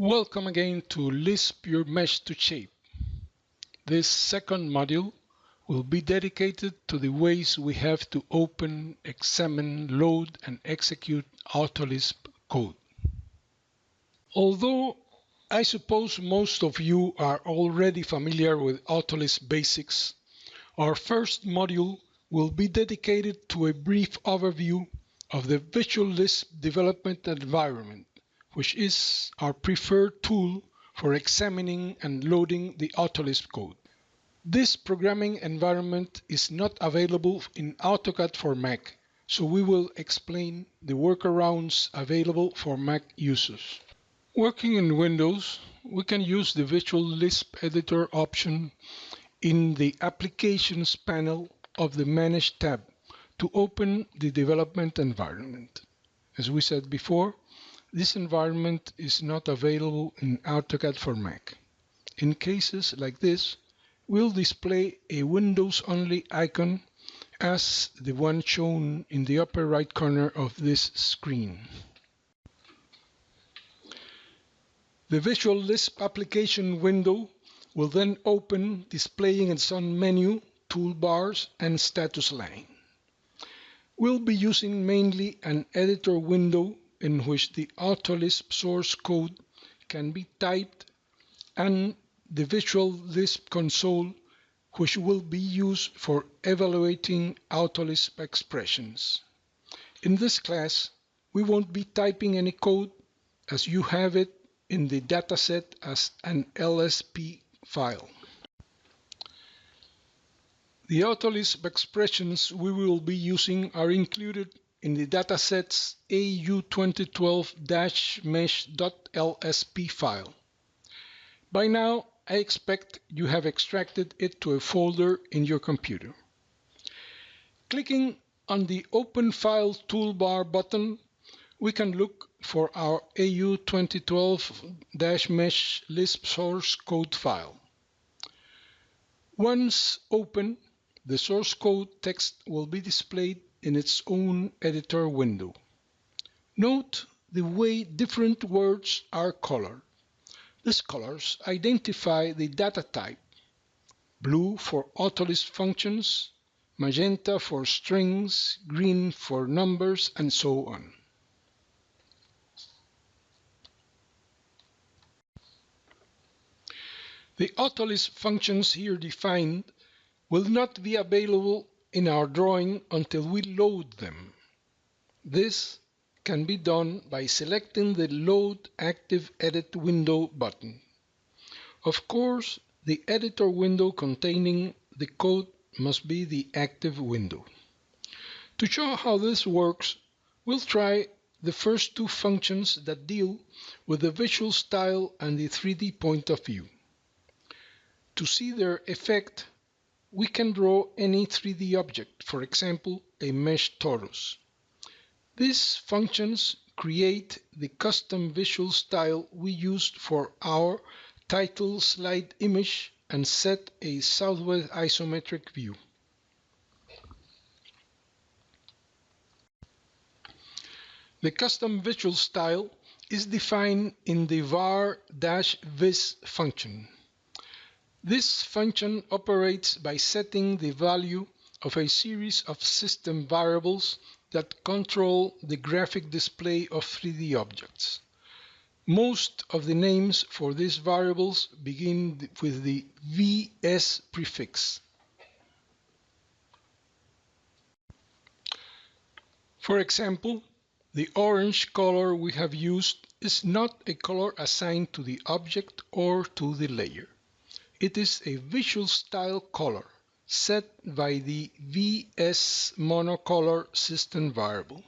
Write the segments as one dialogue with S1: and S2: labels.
S1: Welcome again to LISP your mesh to shape. This second module will be dedicated to the ways we have to open, examine, load, and execute AutoLisp code. Although I suppose most of you are already familiar with AutoLisp basics, our first module will be dedicated to a brief overview of the Visual Lisp development environment, which is our preferred tool for examining and loading the AutoLisp code. This programming environment is not available in AutoCAD for Mac, so we will explain the workarounds available for Mac users. Working in Windows, we can use the Visual Lisp Editor option in the Applications panel of the Manage tab to open the development environment. As we said before, this environment is not available in AutoCAD for Mac. In cases like this, we'll display a Windows-only icon as the one shown in the upper right corner of this screen. The Visual Lisp application window will then open, displaying its own menu, toolbars, and status line. We'll be using mainly an editor window in which the AutoLisp source code can be typed, and the Visual Lisp console, which will be used for evaluating AutoLisp expressions. In this class, we won't be typing any code, as you have it in the dataset as an LSP file. The AutoLisp expressions we will be using are included in the datasets AU2012-mesh.lsp file. By now, I expect you have extracted it to a folder in your computer. Clicking on the Open File toolbar button, we can look for our AU2012-mesh Lisp source code file. Once open, the source code text will be displayed in its own editor window. Note the way different words are colored. These colors identify the data type: blue for AutoLisp functions, magenta for strings, green for numbers, and so on. The AutoLisp functions here defined will not be available in our drawing until we load them. This can be done by selecting the Load Active Edit Window button. Of course, the editor window containing the code must be the active window. To show how this works, we'll try the first two functions that deal with the visual style and the 3D point of view. To see their effect, we can draw any 3D object, for example, a mesh torus. These functions create the custom visual style we used for our title slide image and set a southwest isometric view. The custom visual style is defined in the var-vis function. This function operates by setting the value of a series of system variables that control the graphic display of 3D objects. Most of the names for these variables begin with the VS prefix. For example, the orange color we have used is not a color assigned to the object or to the layer. It is a visual style color set by the VS monocolor system variable.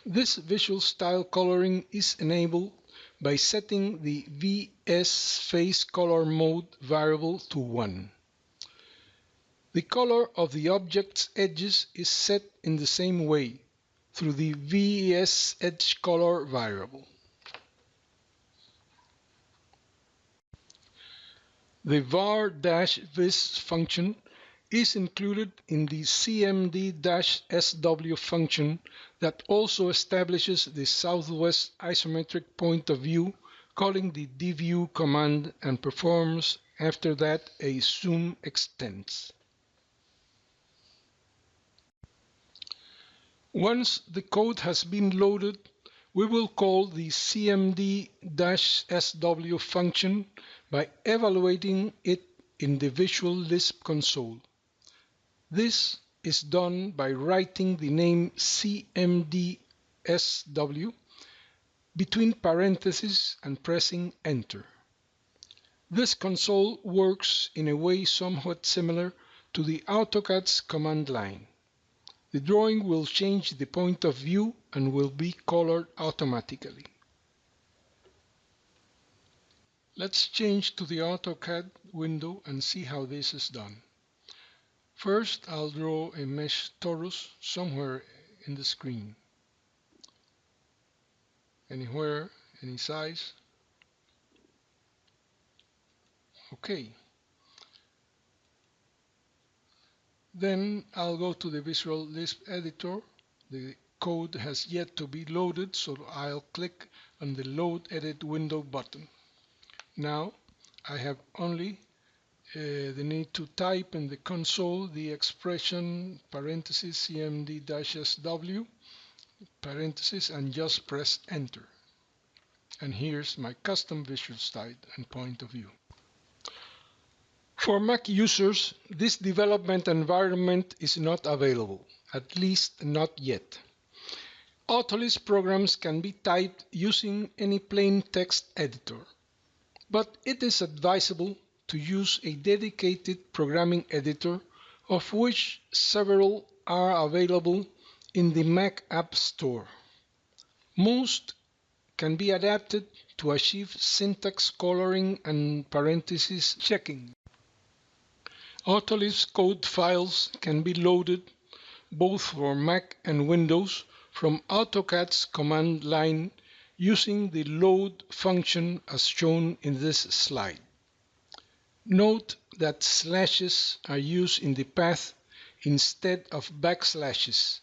S1: This visual style coloring is enabled by setting the VS face color mode variable to 1. The color of the object's edges is set in the same way through the VS edge color variable. The var-vis function is included in the cmd-sw function that also establishes the southwest isometric point of view calling the dview command and performs after that a zoom extents. Once the code has been loaded, we will call the cmd-sw function by evaluating it in the Visual Lisp console. This is done by writing the name cmd-sw between parentheses and pressing Enter. This console works in a way somewhat similar to the AutoCAD's command line. The drawing will change the point of view and will be colored automatically. Let's change to the AutoCAD window and see how this is done. First, I'll draw a mesh torus somewhere in the screen. Anywhere, any size. Okay. Then I'll go to the Visual Lisp editor. The code has yet to be loaded, so I'll click on the Load Edit Window button. Now I have only the need to type in the console the expression parentheses cmd-sw parentheses and just press Enter. And here's my custom visual style and point of view. For Mac users, this development environment is not available, at least not yet. Autolisp programs can be typed using any plain text editor, but it is advisable to use a dedicated programming editor, of which several are available in the Mac App Store. Most can be adapted to achieve syntax coloring and parentheses checking. Autolisp code files can be loaded both for Mac and Windows from AutoCAD's command line using the load function as shown in this slide. Note that slashes are used in the path instead of backslashes,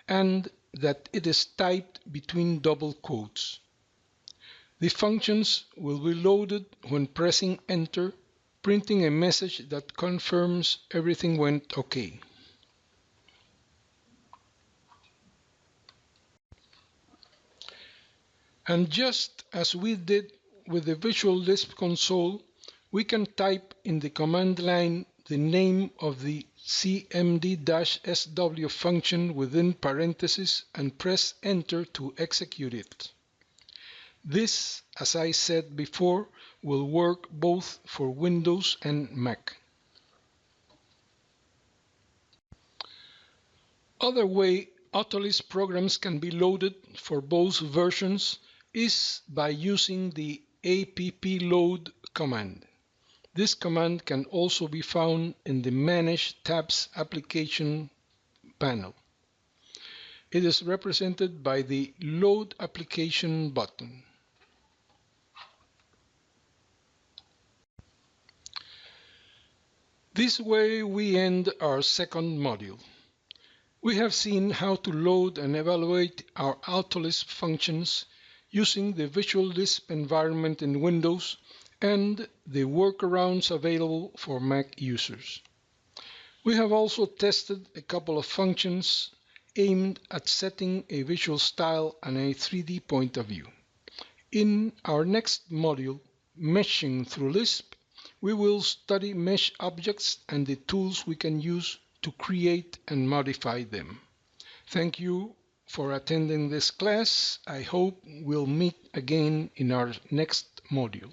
S1: and that it is typed between double quotes. The functions will be loaded when pressing Enter, printing a message that confirms everything went OK. And just as we did with the Visual Lisp console, we can type in the command line the name of the cmd-sw function within parentheses and press Enter to execute it. This, as I said before, will work both for Windows and Mac. Other way Autolisp programs can be loaded for both versions is by using the appload command. This command can also be found in the Manage Tabs application panel. It is represented by the Load Application button. This way we end our second module. We have seen how to load and evaluate our Autolisp functions using the Visual Lisp environment in Windows and the workarounds available for Mac users. We have also tested a couple of functions aimed at setting a visual style and a 3D point of view. In our next module, Meshing through Lisp, we will study mesh objects and the tools we can use to create and modify them. Thank you for attending this class. I hope we'll meet again in our next module.